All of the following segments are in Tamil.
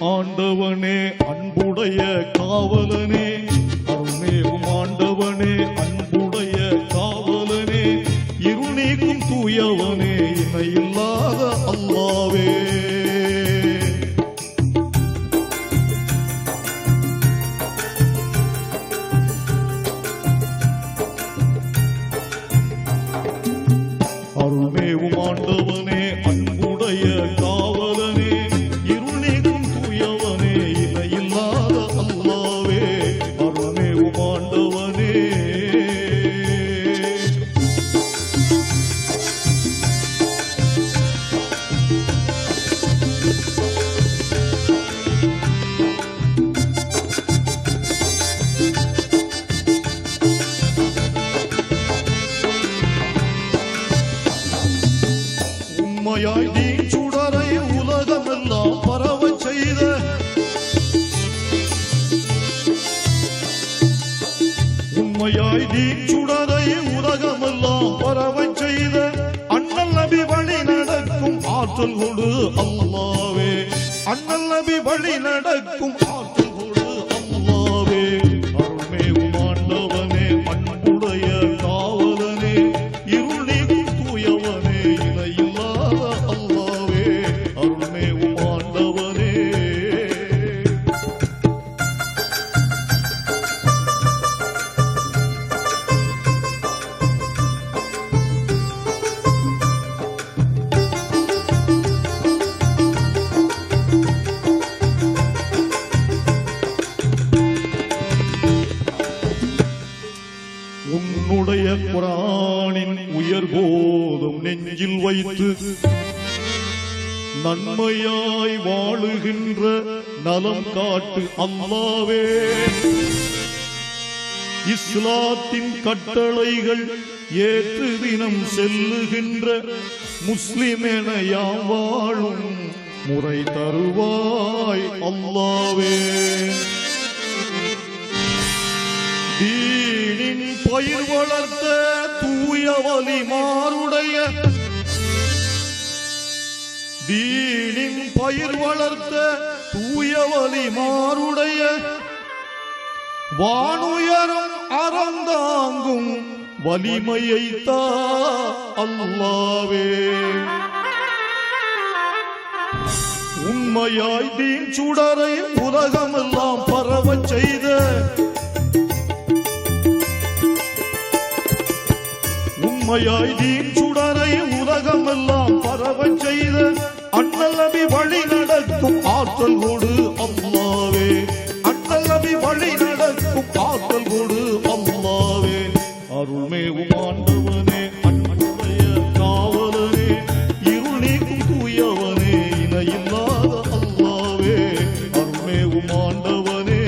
ஆண்டவனே அன்புடைய காவலனே, அருள்மேவும் ஆண்டவனே அன்புடைய காவலனே, இருள் நீக்கும் தூயவனே, இணையில்லாத அல்லாவே. அருள்மேவும் ஆண்டவனே அன்புடைய காவலனே, இருள் நீக்கும் தூயவனே, இணையில்லாத அல்லாவே. அருள்மேவும் ஆண்டவனே. உண்மையாய் நீ சுடரை உலகமெல்லாம் பரவச் செய்த, உண்மையாய் நீ சுடரை உலகமெல்லாம் பரவச் செய்த, அண்ணல் நபி வழி நடக்கும் ஆற்றல் கொடு அல்லாவே. அண்ணல் நபி வழி நடக்கும் ஆற்றல் கொடு அல்லாவே. அருள்மேவும் ஆண்டவனே அன்புடைய காவலனே, இருள் நீக்கும் தூயவனே, இணையில்லாத அல்லாவே. அருள்மேவும் ஆண்டவனே. உன்னுடைய குர்ஆனின் உயர்போதும் நெஞ்சில் வைத்து, நன்மையாய் வாழுகின்ற நலம் காட்டு அல்லாவே. இஸ்லாத்தின் கட்டளைகள் ஏற்று தினம் செல்லுகின்ற முஸ்லிமென யாம் வாழும் முறை தருவாய் அல்லாவே. தீனின் பயிர் வளர்த்த தூய வலிமாருடைய, தீனின் பயிர் வளர்த்த தூய வலிமாருடைய, வானுயரம் அறந்தாங்கும் வலிமையை தா அல்லாவே. உண்மையாய் தீன் சுடரை உலகமெல்லாம் பரவச் செய்த, உண்மையாய் தீன் சுடரை உலகமெல்லாம் பரவச் செய்த, அண்ணல் நபி வழி நடக்கும் ஆற்றல் கொடு அல்லாவே. அண்ணல் நபி வழி நடக்கும் ஆற்றல் கொடு அல்லாவே. அருள்மேவும் ஆண்டவனே அன்புடைய காவலனே, இருள் நீக்கும் தூயவனே, இணையில்லாத அல்லாவே. அருள்மேவும் ஆண்டவனே.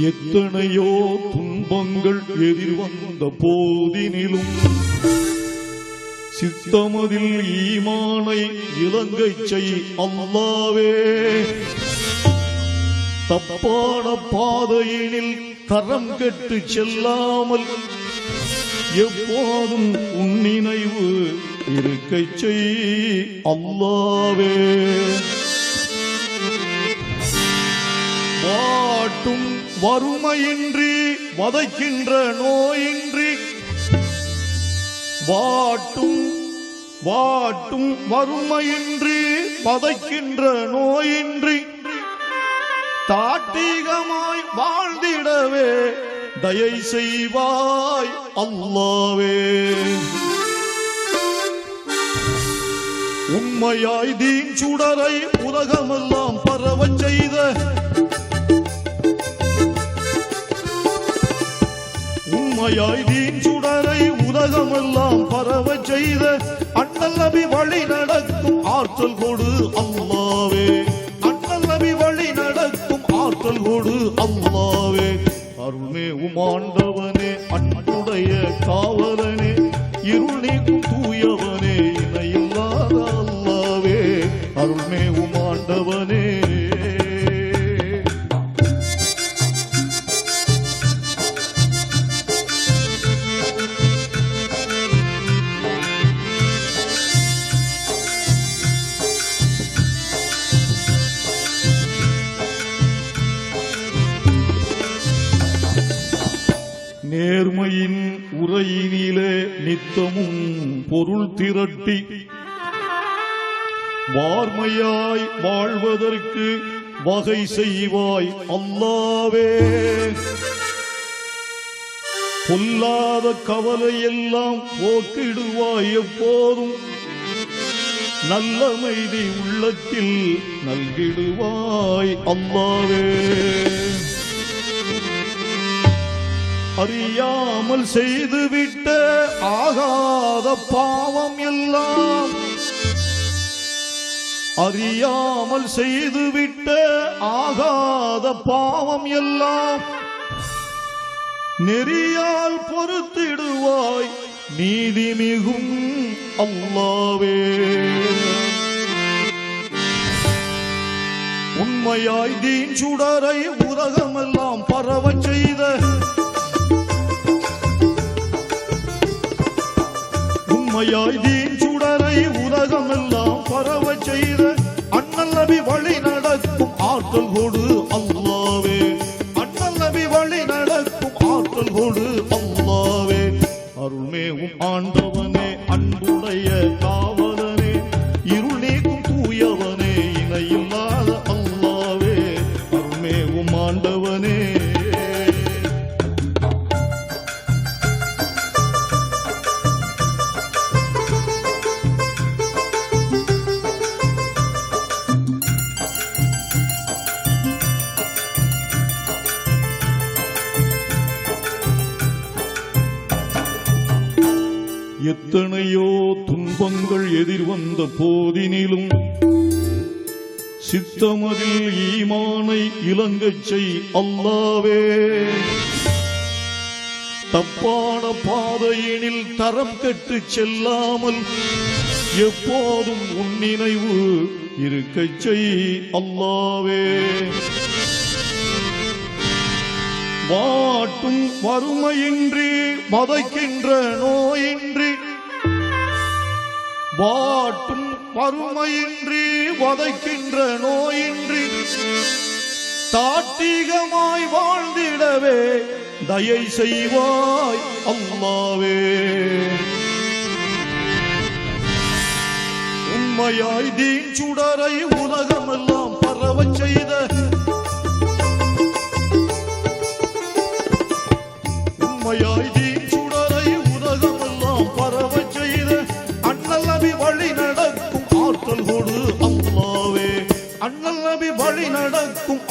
எத்தனையோ துன்பங்கள் எதிர்வந்த போதினிலும், சித்தமதில் ஈமானை இலங்கை செய் அல்லாவே. தப்பான பாதையினில் தரம் கெட்டு செல்லாமல் எப்போதும் உன் நினைவு இருக்கை செய் அல்லாவே. வாட்டும் வறுமையின்றி வதைக்கின்ற நோயின்றி, வாட்டும் வறுமையின்றி வதைக்கின்ற நோயின்றி, தாட்டிகமாய் வாழ்ந்திடவே தயை செய்வாய் அல்லாவே. உண்மையாய் தீன் சுடரை உலகமெல்லாம் பரவச் செய்த, உண்மையாய் தீன் சுடரை உலகமெல்லாம் பரவச் செய்த, அண்ணல் நபி வழி நடக்கும் ஆற்றல் கொடு அல்லாவே. அண்ணல் நபி வழி நடக்கும் ஆற்றல் கொடு அல்லாவே. அருள்மேவும் ஆண்டவனே அன்புடைய காவலனே, இருள் நீக்கும் தூயவனே, அருள்மேவும் ஆண்டவனே. நேர்மையின் உரையினிலே நித்தமும் பொருள் திரட்டி வார்மையாய் வாழ்வதற்கு வகை செய்வாய் அல்லாவே. பொல்லாத கவலையெல்லாம் போக்கிடுவாய் எப்போதும், நல்லமைதி உள்ளத்தில் நல்கிடுவாய் அல்லாவே. அறியாமல் செய்துவிட்ட ஆகாத பாவம் எல்லாம், அறியாமல் செய்துவிட்ட ஆகாத பாவம் எல்லாம் நெறியால் பொறுத்திடுவாய் நீதி மிகும் அல்லாவே. உண்மையாய் தீன் சுடரை உலகமெல்லாம் பரவச் செய்த, உண்மையாய் தீன் சுடரை உலகமெல்லாம் பரவச் செய்த அண்ணல் நபி வழி நடக்கும் ஆற்றல் கொடு அல்லாவே. அண்ணல் நபி வழி நடக்கும் ஆற்றல் கொடு அல்லாவே. அருள்மேவும் ஆண்டவனே, அன்புடைய காவலனே, இருள் நீக்கும் தூயவனே, இணையில்லாத அல்லாவே. அருள்மேவும் ஆண்டவனே. எத்தனையோ துன்பங்கள் எதிர்வந்த போதினிலும் சித்தமதில் ஈமானை இலங்கச் செய் அல்லாவே. தப்பான பாதையினில் தரம் கெட்டு செல்லாமல் எப்போதும் உன் நினைவு இருக்கச் செய் அல்லாவே. வாட்டும் வறுமையின்றி வதைக்கின்ற நோயின்றி, வாட்டும் வறுமையின்றி வதைக்கின்ற நோயின்றி தாட்டிகமாய் வாழ்ந்திடவே தயை செய்வாய் அல்லாவே. உண்மையாய் தீன் சுடரை உலகமெல்லாம் பரவச் செய்த, உண்மையாய் தீன் சுடரை உலகமெல்லாம் பரவச் செய்த அண்ணல் நபி வழி நடக்கும் ஆற்றல் கொடு அல்லாவே. அண்ணல் நபி வழி நடக்கும்